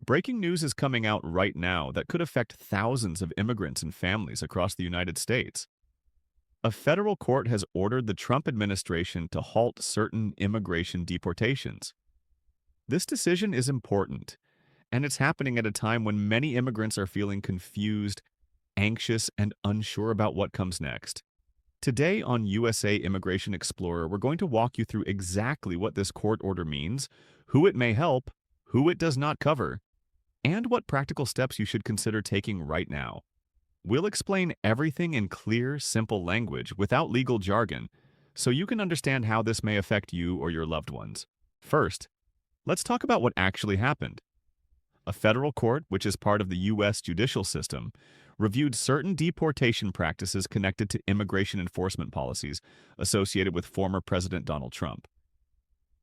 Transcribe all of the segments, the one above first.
Breaking news is coming out right now that could affect thousands of immigrants and families across the United States. A federal court has ordered the Trump administration to halt certain immigration deportations. This decision is important, and it's happening at a time when many immigrants are feeling confused, anxious, and unsure about what comes next. Today on USA Immigration Explorer, we're going to walk you through exactly what this court order means, who it may help, who it does not cover, and what practical steps you should consider taking right now. We'll explain everything in clear, simple language without legal jargon, so you can understand how this may affect you or your loved ones. First, let's talk about what actually happened. A federal court, which is part of the U.S. judicial system, reviewed certain deportation practices connected to immigration enforcement policies associated with former President Donald Trump.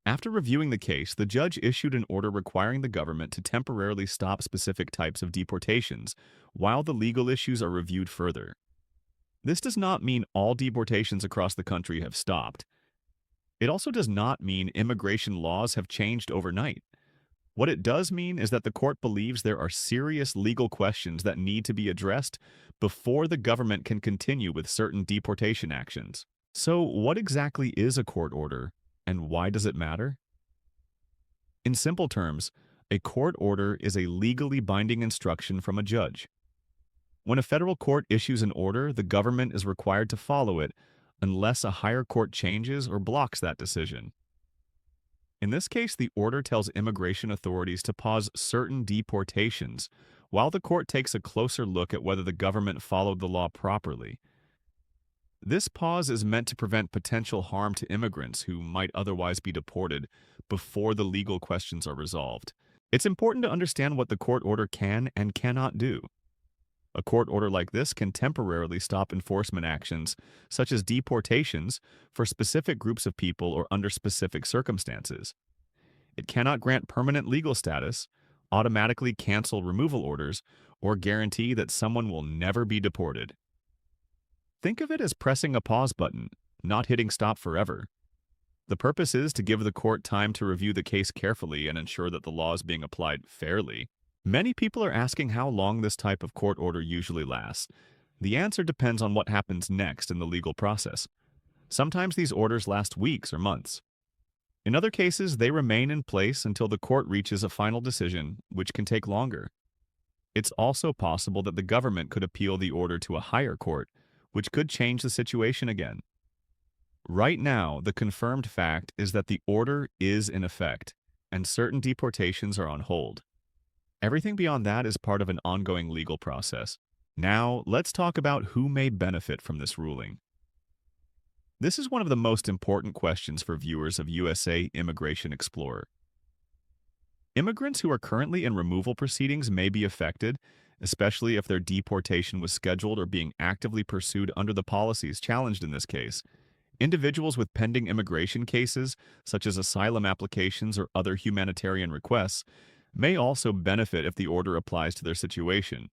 After reviewing the case, the judge issued an order requiring the government to temporarily stop specific types of deportations while the legal issues are reviewed further. This does not mean all deportations across the country have stopped. It also does not mean immigration laws have changed overnight. What it does mean is that the court believes there are serious legal questions that need to be addressed before the government can continue with certain deportation actions. So, what exactly is a court order, and why does it matter? In simple terms, a court order is a legally binding instruction from a judge. When a federal court issues an order, the government is required to follow it unless a higher court changes or blocks that decision. In this case, the order tells immigration authorities to pause certain deportations while the court takes a closer look at whether the government followed the law properly. This pause is meant to prevent potential harm to immigrants who might otherwise be deported before the legal questions are resolved. It's important to understand what the court order can and cannot do. A court order like this can temporarily stop enforcement actions, such as deportations, for specific groups of people or under specific circumstances. It cannot grant permanent legal status, automatically cancel removal orders, or guarantee that someone will never be deported. Think of it as pressing a pause button, not hitting stop forever. The purpose is to give the court time to review the case carefully and ensure that the law is being applied fairly. Many people are asking how long this type of court order usually lasts. The answer depends on what happens next in the legal process. Sometimes these orders last weeks or months. In other cases, they remain in place until the court reaches a final decision, which can take longer. It's also possible that the government could appeal the order to a higher court, which could change the situation again. Right now, the confirmed fact is that the order is in effect, and certain deportations are on hold. Everything beyond that is part of an ongoing legal process. Now, let's talk about who may benefit from this ruling. This is one of the most important questions for viewers of USA Immigration Explorer. Immigrants who are currently in removal proceedings may be affected, especially if their deportation was scheduled or being actively pursued under the policies challenged in this case. Individuals with pending immigration cases, such as asylum applications or other humanitarian requests, may also benefit if the order applies to their situation.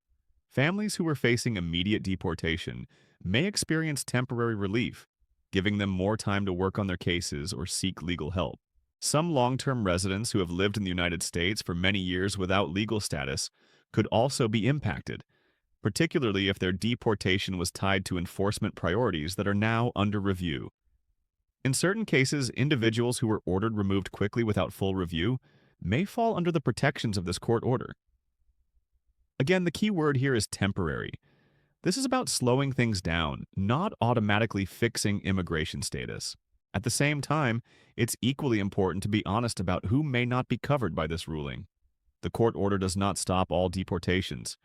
Families who are facing immediate deportation may experience temporary relief, giving them more time to work on their cases or seek legal help. Some long-term residents who have lived in the United States for many years without legal status could also be impacted, particularly if their deportation was tied to enforcement priorities that are now under review. In certain cases, individuals who were ordered removed quickly without full review may fall under the protections of this court order. Again, the key word here is temporary. This is about slowing things down, not automatically fixing immigration status. At the same time, it's equally important to be honest about who may not be covered by this ruling. The court order does not stop all deportations.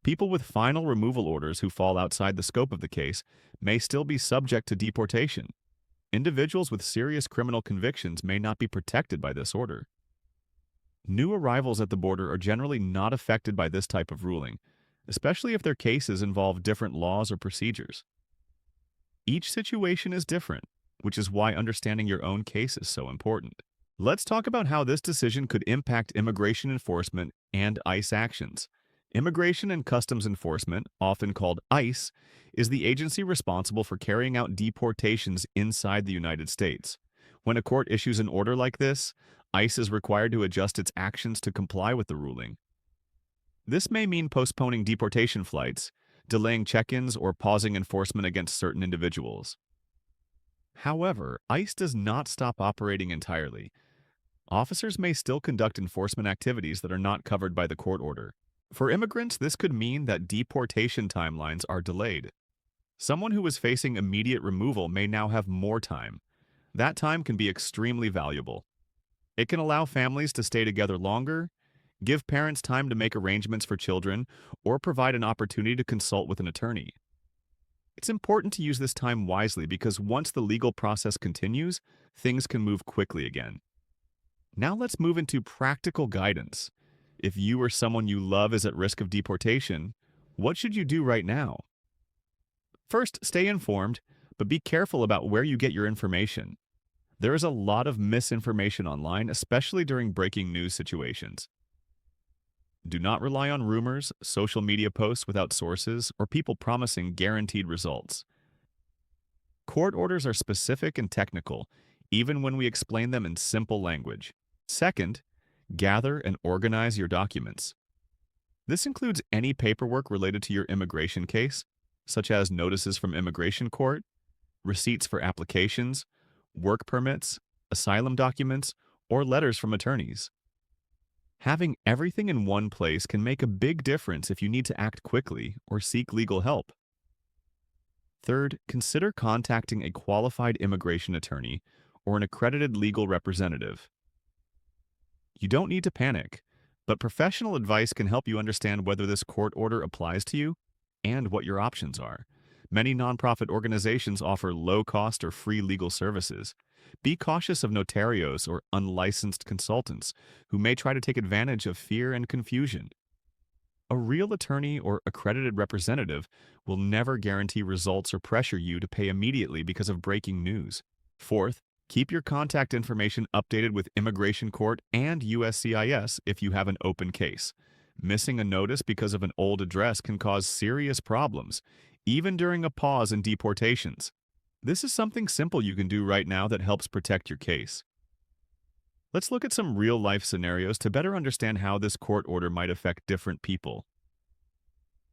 People with final removal orders who fall outside the scope of the case may still be subject to deportation. Individuals with serious criminal convictions may not be protected by this order. New arrivals at the border are generally not affected by this type of ruling, especially if their cases involve different laws or procedures. Each situation is different, which is why understanding your own case is so important. Let's talk about how this decision could impact immigration enforcement and ICE actions. Immigration and Customs Enforcement, often called ICE, is the agency responsible for carrying out deportations inside the United States. When a court issues an order like this, ICE is required to adjust its actions to comply with the ruling. This may mean postponing deportation flights, delaying check-ins, or pausing enforcement against certain individuals. However, ICE does not stop operating entirely. Officers may still conduct enforcement activities that are not covered by the court order. For immigrants, this could mean that deportation timelines are delayed. Someone who is facing immediate removal may now have more time. That time can be extremely valuable. It can allow families to stay together longer, give parents time to make arrangements for children, or provide an opportunity to consult with an attorney. It's important to use this time wisely because once the legal process continues, things can move quickly again. Now let's move into practical guidance. If you or someone you love is at risk of deportation, what should you do right now? First, stay informed, but be careful about where you get your information. There is a lot of misinformation online, especially during breaking news situations. Do not rely on rumors, social media posts without sources, or people promising guaranteed results. Court orders are specific and technical, even when we explain them in simple language. Second, gather and organize your documents. This includes any paperwork related to your immigration case, such as notices from immigration court, receipts for applications, work permits, asylum documents, or letters from attorneys. Having everything in one place can make a big difference if you need to act quickly or seek legal help. Third, consider contacting a qualified immigration attorney or an accredited legal representative. You don't need to panic, but professional advice can help you understand whether this court order applies to you and what your options are. Many nonprofit organizations offer low-cost or free legal services. Be cautious of notarios or unlicensed consultants who may try to take advantage of fear and confusion. A real attorney or accredited representative will never guarantee results or pressure you to pay immediately because of breaking news. Fourth, keep your contact information updated with Immigration Court and USCIS if you have an open case. Missing a notice because of an old address can cause serious problems, even during a pause in deportations. This is something simple you can do right now that helps protect your case. Let's look at some real-life scenarios to better understand how this court order might affect different people.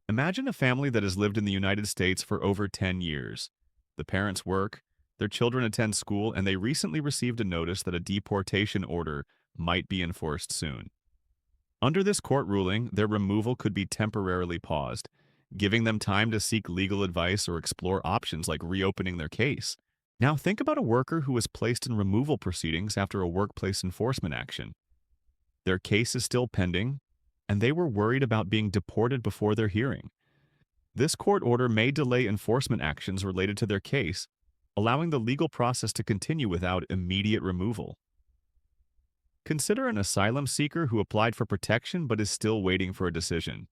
Imagine a family that has lived in the United States for over 10 years. The parents work, their children attend school, and they recently received a notice that a deportation order might be enforced soon. Under this court ruling, their removal could be temporarily paused, giving them time to seek legal advice or explore options like reopening their case. Now think about a worker who was placed in removal proceedings after a workplace enforcement action. Their case is still pending, and they were worried about being deported before their hearing. This court order may delay enforcement actions related to their case, allowing the legal process to continue without immediate removal. Consider an asylum seeker who applied for protection but is still waiting for a decision.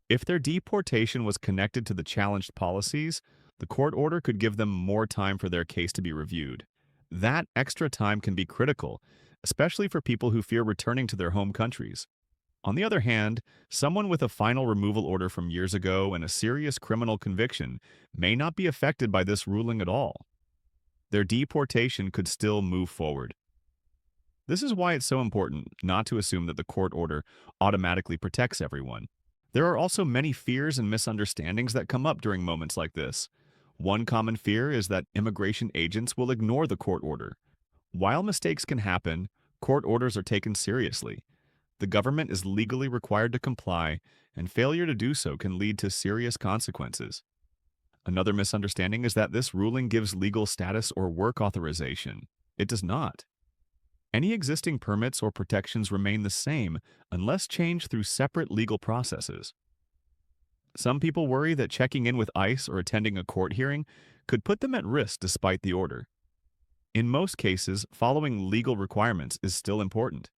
If their deportation was connected to the challenged policies, the court order could give them more time for their case to be reviewed. That extra time can be critical, especially for people who fear returning to their home countries. On the other hand, someone with a final removal order from years ago and a serious criminal conviction may not be affected by this ruling at all. Their deportation could still move forward. This is why it's so important not to assume that the court order automatically protects everyone. There are also many fears and misunderstandings that come up during moments like this. One common fear is that immigration agents will ignore the court order. While mistakes can happen, court orders are taken seriously. The government is legally required to comply, and failure to do so can lead to serious consequences. Another misunderstanding is that this ruling gives legal status or work authorization. It does not. Any existing permits or protections remain the same unless changed through separate legal processes. Some people worry that checking in with ICE or attending a court hearing could put them at risk despite the order. In most cases, following legal requirements is still important.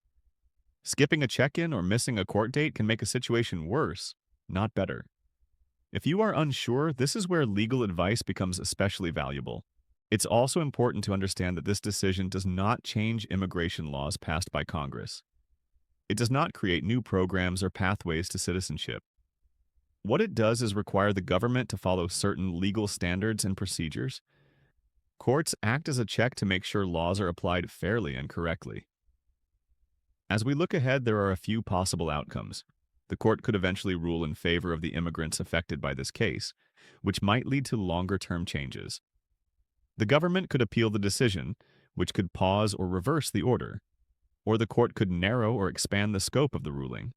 Skipping a check-in or missing a court date can make a situation worse, not better. If you are unsure, this is where legal advice becomes especially valuable. It's also important to understand that this decision does not change immigration laws passed by Congress. It does not create new programs or pathways to citizenship. What it does is require the government to follow certain legal standards and procedures. Courts act as a check to make sure laws are applied fairly and correctly. As we look ahead, there are a few possible outcomes. The court could eventually rule in favor of the immigrants affected by this case, which might lead to longer-term changes. The government could appeal the decision, which could pause or reverse the order, or the court could narrow or expand the scope of the ruling.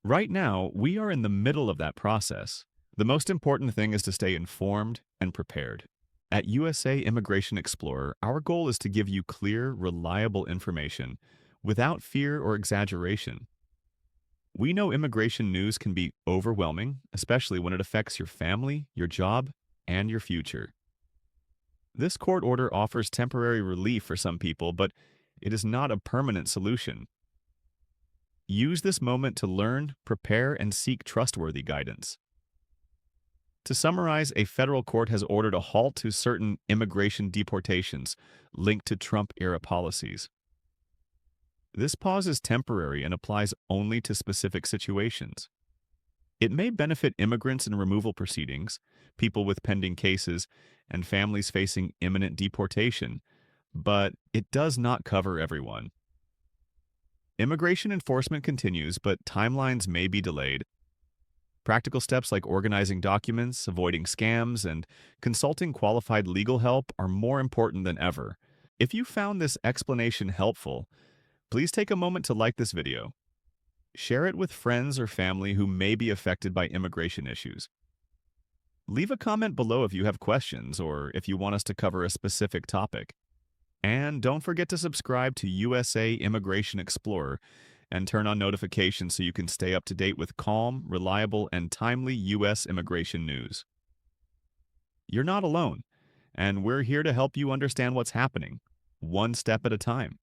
Right now, we are in the middle of that process. The most important thing is to stay informed and prepared. At USA Immigration Explorer, our goal is to give you clear, reliable information without fear or exaggeration. We know immigration news can be overwhelming, especially when it affects your family, your job, and your future. This court order offers temporary relief for some people, but it is not a permanent solution. Use this moment to learn, prepare, and seek trustworthy guidance. To summarize, a federal court has ordered a halt to certain immigration deportations linked to Trump-era policies. This pause is temporary and applies only to specific situations. It may benefit immigrants in removal proceedings, people with pending cases, and families facing imminent deportation, but it does not cover everyone. Immigration enforcement continues, but timelines may be delayed. Practical steps like organizing documents, avoiding scams, and consulting qualified legal help are more important than ever. If you found this explanation helpful, please take a moment to like this video. Share it with friends or family who may be affected by immigration issues. Leave a comment below if you have questions or if you want us to cover a specific topic. And don't forget to subscribe to USA Immigration Explorer and turn on notifications so you can stay up to date with calm, reliable, and timely U.S. immigration news. You're not alone, and we're here to help you understand what's happening, one step at a time.